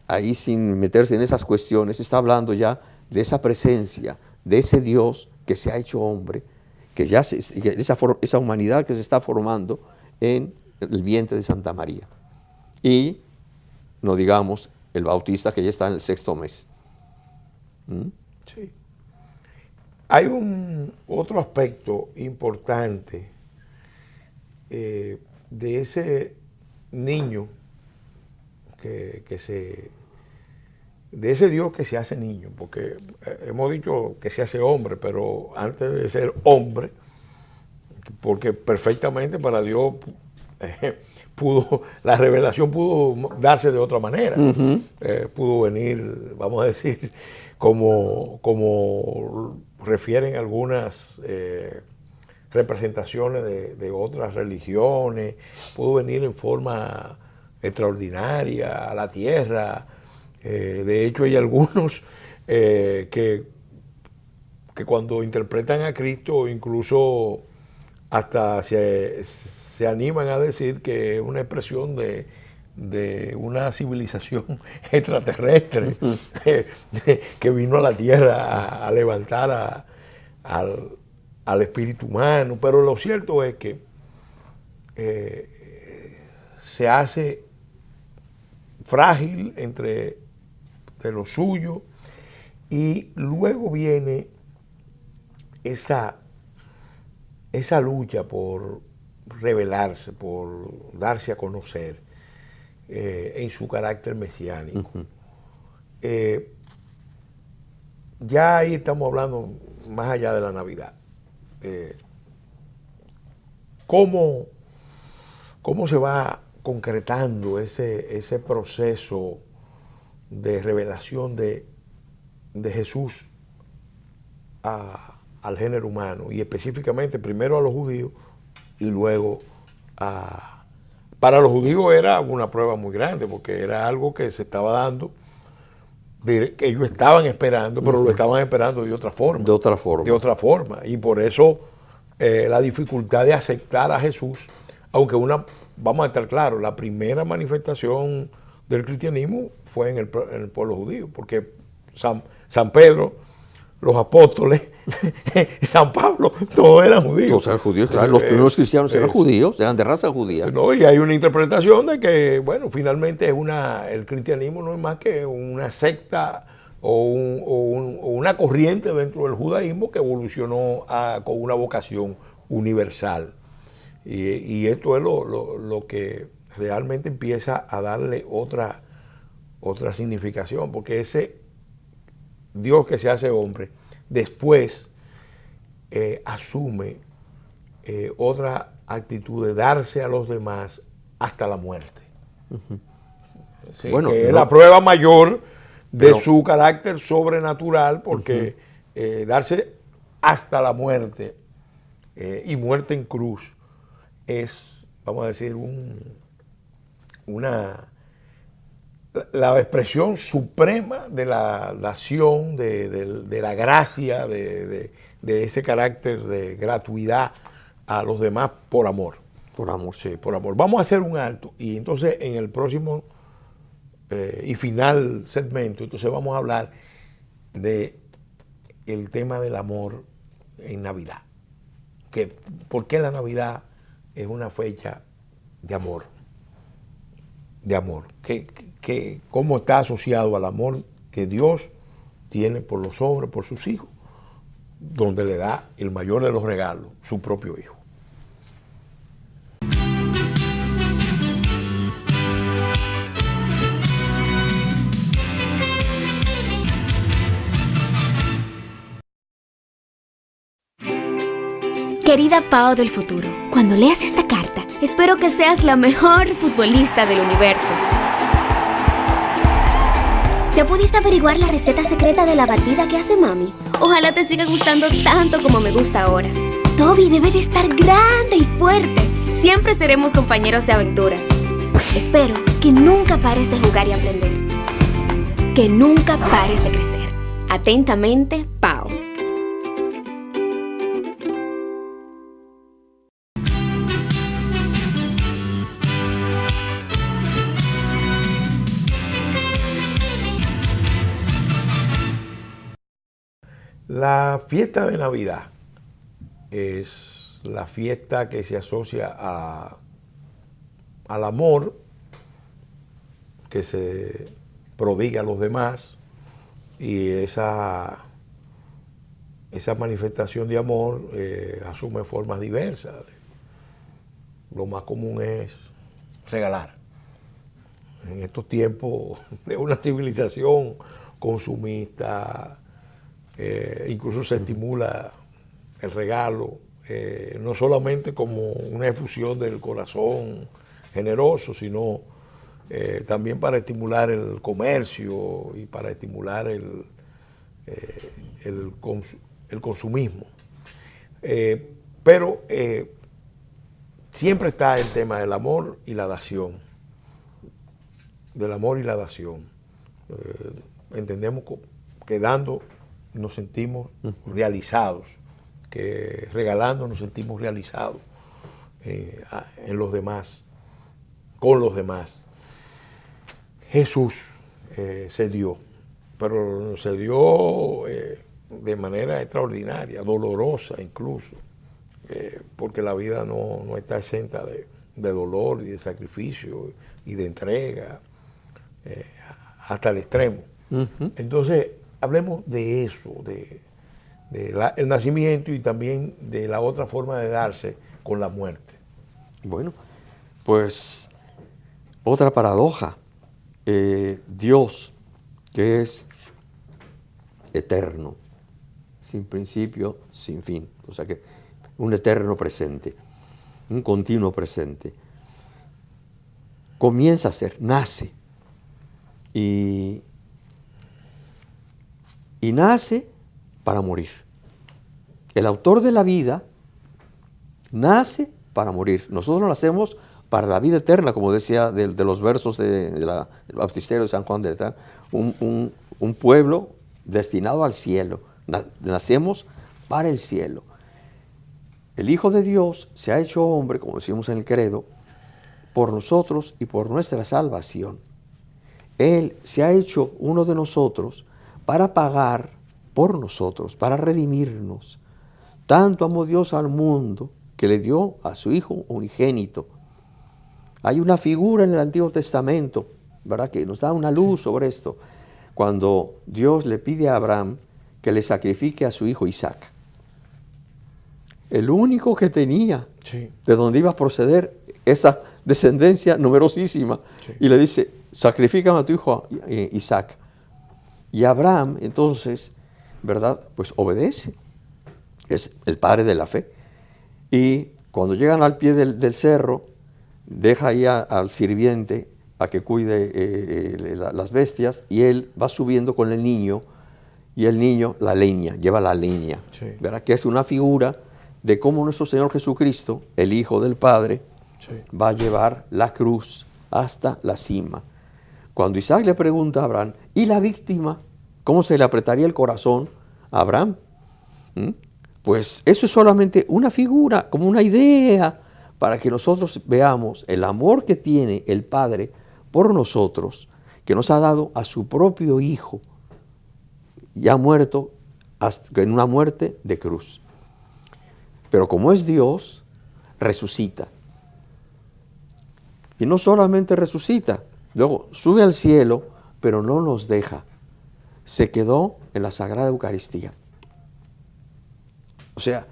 B: Ahí, sin meterse en esas cuestiones, está hablando ya de esa presencia, de ese Dios que se ha hecho hombre, que ya esa humanidad que se está formando en el vientre de Santa María. Y, no digamos, el Bautista, que ya está en el 6º mes.
A: Sí. Hay otro aspecto importante de ese niño de ese Dios que se hace niño, porque hemos dicho que se hace hombre, pero antes de ser hombre, porque perfectamente para Dios la revelación pudo darse de otra manera. Pudo venir, vamos a decir, como refieren algunas representaciones de otras religiones, pudo venir en forma extraordinaria a la tierra. De hecho, hay algunos que cuando interpretan a Cristo incluso hasta se animan a decir que es una expresión de una civilización extraterrestre que vino a la tierra a levantar al espíritu humano. Pero lo cierto es que se hace frágil entre de lo suyo, y luego viene esa lucha por revelarse, por darse a conocer en su carácter mesiánico. Ya ahí estamos hablando más allá de la Navidad. ¿Cómo se va concretando ese proceso de revelación de Jesús al género humano, y específicamente primero a los judíos y luego para los judíos era una prueba muy grande, porque era algo que se estaba dando, que ellos estaban esperando, pero lo estaban esperando de otra forma.
B: De otra forma.
A: De otra forma. Y por eso la dificultad de aceptar a Jesús, aunque vamos a estar claros, la primera manifestación del cristianismo fue en el pueblo judío, porque San Pedro, los apóstoles, San Pablo, todos eran judíos.
B: Todos eran judíos, claro. Los primeros cristianos eran judíos, eran de raza judía.
A: No, y hay una interpretación de que, bueno, finalmente el cristianismo no es más que una secta o una corriente dentro del judaísmo que evolucionó con una vocación universal. Y esto es lo que realmente empieza a darle otra significación, porque ese Dios que se hace hombre después asume otra actitud de darse a los demás hasta la muerte. Sí, bueno, que es la prueba mayor de su carácter sobrenatural, porque darse hasta la muerte y muerte en cruz es, vamos a decir, la expresión suprema de la dación, de la gracia, de ese carácter de gratuidad a los demás por amor.
B: Por amor.
A: Sí, por amor. Vamos a hacer un alto, y entonces en el próximo y final segmento, entonces vamos a hablar de el tema del amor en Navidad. ¿Por qué la Navidad es una fecha de amor? De amor. ¿Cómo está asociado al amor que Dios tiene por los hombres, por sus hijos, donde le da el mayor de los regalos, su propio hijo?
C: Querida Pao del futuro, cuando leas esta carta, espero que seas la mejor futbolista del universo. ¿Ya pudiste averiguar la receta secreta de la batida que hace mami? Ojalá te siga gustando tanto como me gusta ahora. Toby debe de estar grande y fuerte. Siempre seremos compañeros de aventuras. Espero que nunca pares de jugar y aprender. Que nunca pares de crecer. Atentamente, Pao.
A: La fiesta de Navidad es la fiesta que se asocia al amor que se prodiga a los demás, y esa manifestación de amor asume formas diversas. Lo más común es regalar. En estos tiempos de una civilización consumista, incluso se estimula el regalo, no solamente como una efusión del corazón generoso, sino también para estimular el comercio y para estimular el consumismo. Pero siempre está el tema del amor y la dación. Del amor y la dación. Entendemos que dando nos sentimos realizados, que regalando nos sentimos realizados en los demás, con los demás. Jesús se dio, pero se dio de manera extraordinaria, dolorosa incluso, porque la vida no está exenta de dolor y de sacrificio y de entrega hasta el extremo. Entonces, hablemos de eso, el nacimiento y también de la otra forma de darse con la muerte.
B: Bueno, pues otra paradoja. Dios, que es eterno, sin principio, sin fin. O sea que un eterno presente, un continuo presente. Comienza a ser, nace. Y nace para morir. El autor de la vida nace para morir. Nosotros nacemos para la vida eterna, como decía de los versos del Baptisterio de San Juan de Letrán, un pueblo destinado al cielo. Nacemos para el cielo. El Hijo de Dios se ha hecho hombre, como decimos en el credo, por nosotros y por nuestra salvación. Él se ha hecho uno de nosotros para pagar por nosotros, para redimirnos. Tanto amó Dios al mundo que le dio a su Hijo unigénito. Hay una figura en el Antiguo Testamento, ¿verdad?, que nos da una luz sobre esto, cuando Dios le pide a Abraham que le sacrifique a su hijo Isaac. El único que tenía,
A: Sí.
B: de donde iba a proceder esa descendencia numerosísima,
A: Sí.
B: y le dice, sacrifícame a tu hijo Isaac. Y Abraham, entonces, ¿verdad?, pues obedece. Es el padre de la fe. Y cuando llegan al pie del cerro, deja ahí al sirviente a que cuide las bestias, y él va subiendo con el niño, y el niño la leña, lleva la leña,
A: Sí.
B: ¿verdad?, que es una figura de cómo nuestro Señor Jesucristo, el Hijo del Padre,
A: Sí.
B: va a llevar la cruz hasta la cima. Cuando Isaac le pregunta a Abraham, ¿y la víctima? ¿Cómo se le apretaría el corazón a Abraham? Pues eso es solamente una figura, como una idea, para que nosotros veamos el amor que tiene el Padre por nosotros, que nos ha dado a su propio Hijo, y ha muerto en una muerte de cruz. Pero como es Dios, resucita. Y no solamente resucita, luego sube al cielo, pero no nos deja. Se quedó en la Sagrada Eucaristía. O sea,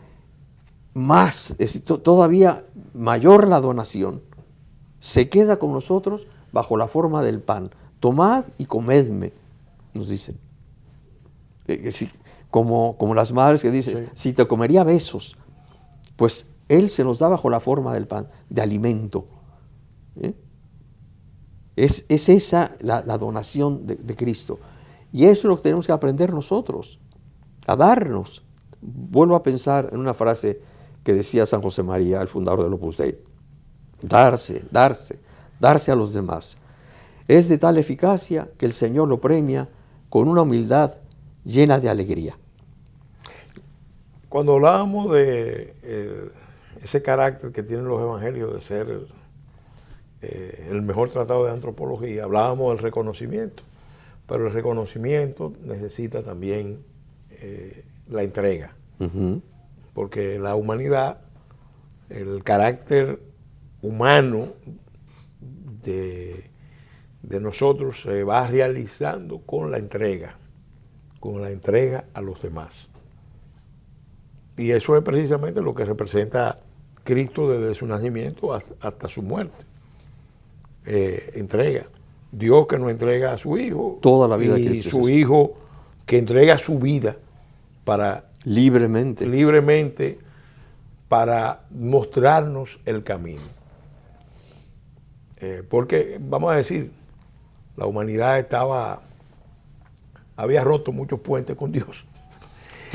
B: todavía mayor la donación. Se queda con nosotros bajo la forma del pan. Tomad y comedme, nos dicen. Como las madres que dicen,
A: Sí.
B: si te comería besos, pues Él se nos da bajo la forma del pan, de alimento. Es esa la donación de Cristo. Y eso es lo que tenemos que aprender nosotros, a darnos. Vuelvo a pensar en una frase que decía San José María, el fundador del Opus Dei. Darse a los demás. Es de tal eficacia que el Señor lo premia con una humildad llena de alegría.
A: Cuando hablábamos de ese carácter que tienen los evangelios de ser el mejor tratado de antropología, hablábamos del reconocimiento, pero el reconocimiento necesita también la entrega, porque la humanidad, el carácter humano de nosotros se va realizando con la entrega a los demás. Y eso es precisamente lo que representa Cristo desde su nacimiento hasta su muerte. Entrega. Dios que nos entrega a su Hijo.
B: Toda la vida
A: y
B: de Cristo
A: su
B: Jesús.
A: Hijo que entrega su vida
B: Libremente.
A: libremente para mostrarnos el camino. Porque, vamos a decir, la humanidad había roto muchos puentes con Dios.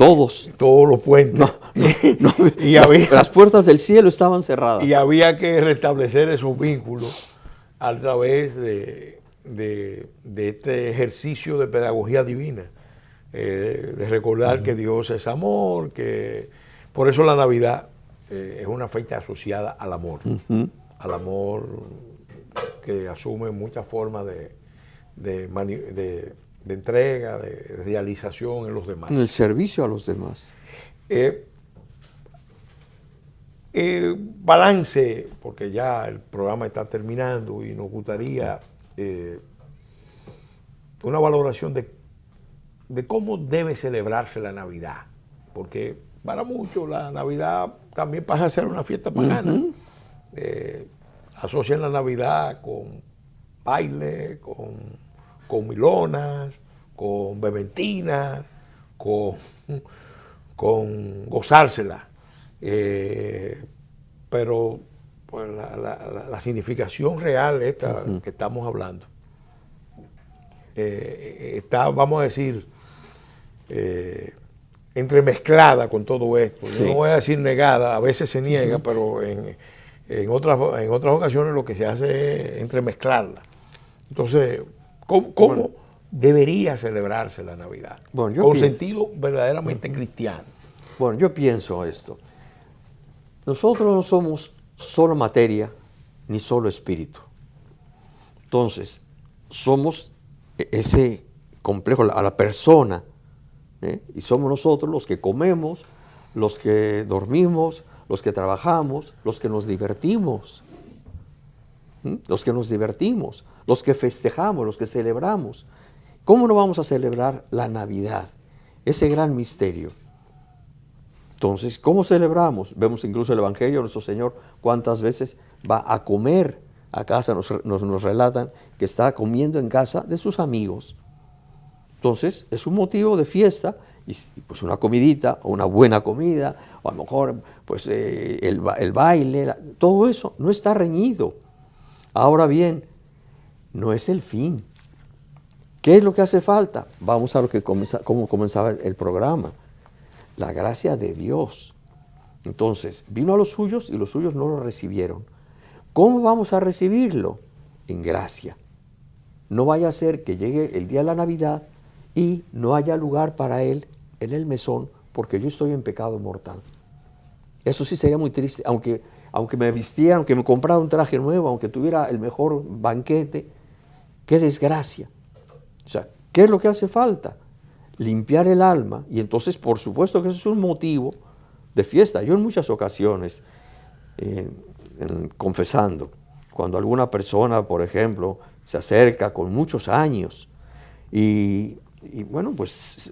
B: Todos.
A: todos los puentes.
B: No,
A: y había,
B: las puertas del cielo estaban cerradas.
A: y había que restablecer esos vínculos a través de este ejercicio de pedagogía divina, de recordar que Dios es amor, que por eso la Navidad es una fecha asociada al amor, al amor que asume muchas formas de entrega, de realización en los demás.
B: En el servicio a los demás.
A: Balance, porque ya el programa está terminando y nos gustaría una valoración de cómo debe celebrarse la Navidad, porque para muchos la Navidad también pasa a ser una fiesta pagana. Asocian la Navidad con baile, con milonas, con bebentinas, con gozársela. Pero pues, la significación real esta que estamos hablando está, vamos a decir, entremezclada con todo esto.
B: Sí.
A: Yo no voy a decir negada, a veces se niega, pero en otras ocasiones lo que se hace es entremezclarla. Entonces, ¿cómo debería celebrarse la Navidad?
B: Bueno,
A: con sentido verdaderamente cristiano.
B: Bueno, yo pienso esto. Nosotros no somos solo materia ni solo espíritu. Entonces, somos ese complejo, a la persona, y somos nosotros los que comemos, los que dormimos, los que trabajamos, los que nos divertimos, los que festejamos, los que celebramos. ¿Cómo no vamos a celebrar la Navidad? Ese gran misterio. Entonces, ¿cómo celebramos? Vemos incluso el Evangelio, nuestro Señor, cuántas veces va a comer a casa, nos relatan que está comiendo en casa de sus amigos. Entonces, es un motivo de fiesta, y pues una comidita, o una buena comida, o a lo mejor pues, el baile, todo eso no está reñido. Ahora bien, no es el fin. ¿Qué es lo que hace falta? Vamos a lo que cómo comenzaba el programa. La gracia de Dios. Entonces, vino a los suyos y los suyos no lo recibieron. ¿Cómo vamos a recibirlo? En gracia. No vaya a ser que llegue el día de la Navidad y no haya lugar para él en el mesón porque yo estoy en pecado mortal. Eso sí sería muy triste, aunque me vistiera, aunque me comprara un traje nuevo, aunque tuviera el mejor banquete. ¡Qué desgracia! O sea, ¿qué es lo que hace falta? Limpiar el alma, y entonces por supuesto que eso es un motivo de fiesta. Yo en muchas ocasiones, confesando, cuando alguna persona, por ejemplo, se acerca con muchos años y bueno, pues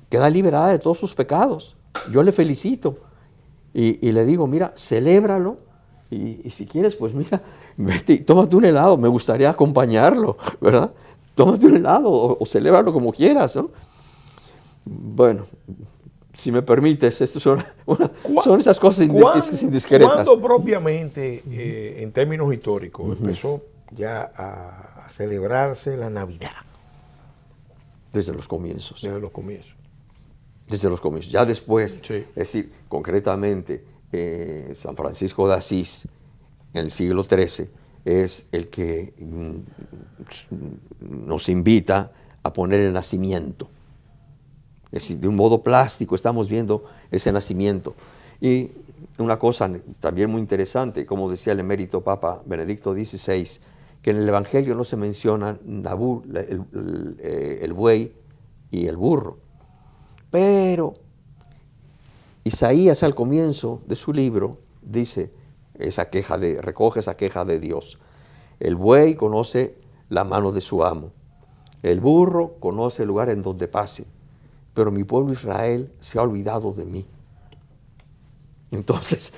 B: queda liberada de todos sus pecados, yo le felicito y le digo, mira, celébralo y si quieres, pues mira, vete, tómate un helado, me gustaría acompañarlo, ¿verdad? Tómate un helado o celébralo como quieras, ¿no? Bueno, si me permites, estas son esas cosas indiscretas.
A: ¿Cuándo propiamente, en términos históricos, empezó ya a celebrarse la Navidad?
B: Desde los comienzos.
A: Desde los comienzos.
B: Desde los comienzos. Ya después,
A: sí.
B: Es decir, concretamente, San Francisco de Asís, en el siglo XIII, es el que nos invita a poner el nacimiento. Es decir, de un modo plástico estamos viendo ese nacimiento. Y una cosa también muy interesante, como decía el emérito Papa Benedicto XVI, que en el Evangelio no se mencionan el buey y el burro. Pero Isaías al comienzo de su libro dice, recoge esa queja de Dios. El buey conoce la mano de su amo. El burro conoce el lugar en donde pase. Pero mi pueblo Israel se ha olvidado de mí. Entonces,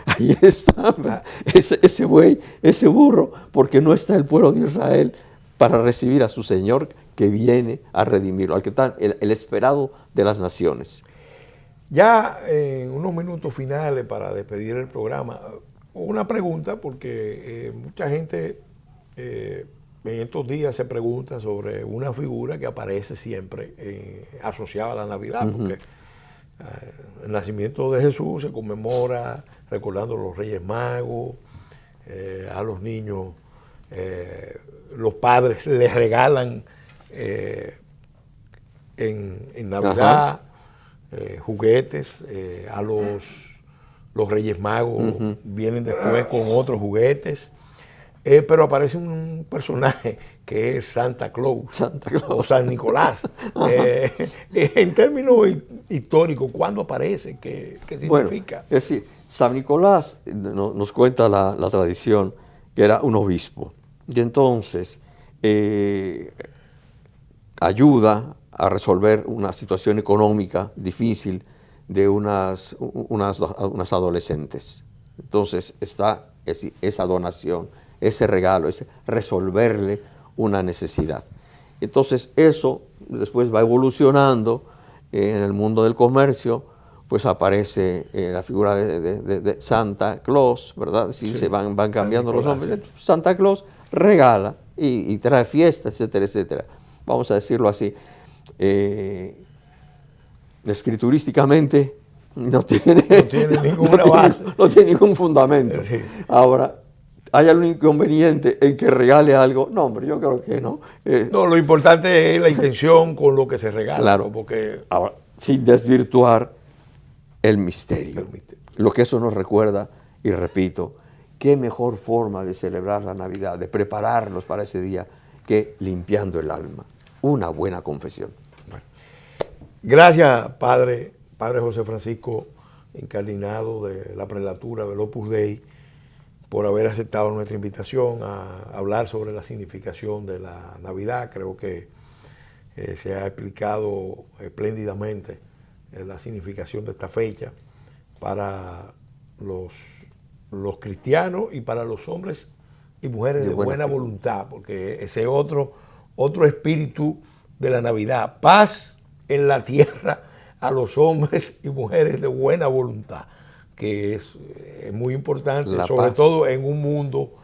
B: ahí está ese buey, ese burro, porque no está el pueblo de Israel para recibir a su Señor que viene a redimirlo, al que está el esperado de las naciones.
A: Ya en unos minutos finales para despedir el programa, una pregunta, porque mucha gente en estos días se pregunta sobre una figura que aparece siempre asociada a la Navidad, porque el nacimiento de Jesús se conmemora recordando a los Reyes Magos, a los niños, los padres les regalan en Navidad juguetes, a los Reyes Magos vienen después con otros juguetes. Pero aparece un personaje que es Santa Claus o San Nicolás. En términos históricos, ¿cuándo aparece? ¿Qué significa?
B: Bueno, es decir, San Nicolás, nos cuenta la tradición, que era un obispo. Y entonces ayuda a resolver una situación económica difícil de unas adolescentes. Entonces está esa donación, ese regalo, ese resolverle una necesidad. Entonces eso después va evolucionando en el mundo del comercio, pues aparece la figura de Santa Claus, ¿verdad? Sí, se van cambiando los nombres. Sí. Santa Claus regala y trae fiestas, etcétera, etcétera. Vamos a decirlo así. Escriturísticamente no tiene ninguna base. No tiene ningún fundamento. Sí. Ahora, ¿hay algún inconveniente en que regale algo? No, hombre, yo creo que no.
A: No, lo importante es la intención con lo que se regala.
B: Claro, porque ahora, sin desvirtuar el misterio. Lo que eso nos recuerda, y repito, qué mejor forma de celebrar la Navidad, de prepararnos para ese día, que limpiando el alma. Una buena confesión.
A: Bueno. Gracias, Padre José Francisco, incardinado de la prelatura del Opus Dei, por haber aceptado nuestra invitación a hablar sobre la significación de la Navidad. Creo que se ha explicado espléndidamente la significación de esta fecha para los cristianos y para los hombres y mujeres de buena voluntad, porque ese otro espíritu de la Navidad, paz en la tierra a los hombres y mujeres de buena voluntad, que es muy importante, sobre todo en un mundo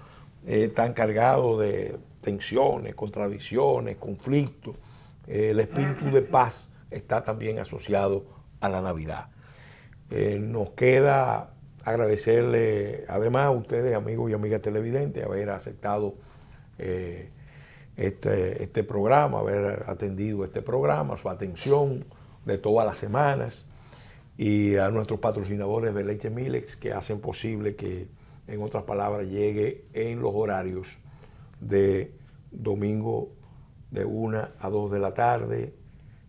A: tan cargado de tensiones, contradicciones, conflictos. El espíritu de paz está también asociado a la Navidad. Nos queda agradecerle además a ustedes, amigos y amigas televidentes, haber aceptado este programa, haber atendido este programa, su atención de todas las semanas, y a nuestros patrocinadores de Leche Milex, que hacen posible que, en otras palabras, llegue en los horarios de domingo de 1 a 2 de la tarde,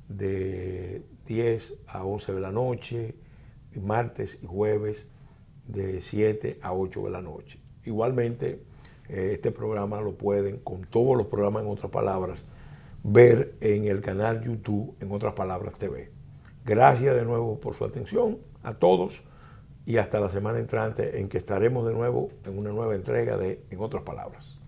A: de 10 a 11 de la noche, y martes y jueves de 7 a 8 de la noche. Igualmente, este programa lo pueden, con todos los programas en otras palabras, ver en el canal YouTube En Otras Palabras TV. Gracias de nuevo por su atención a todos y hasta la semana entrante, en que estaremos de nuevo en una nueva entrega de En Otras Palabras.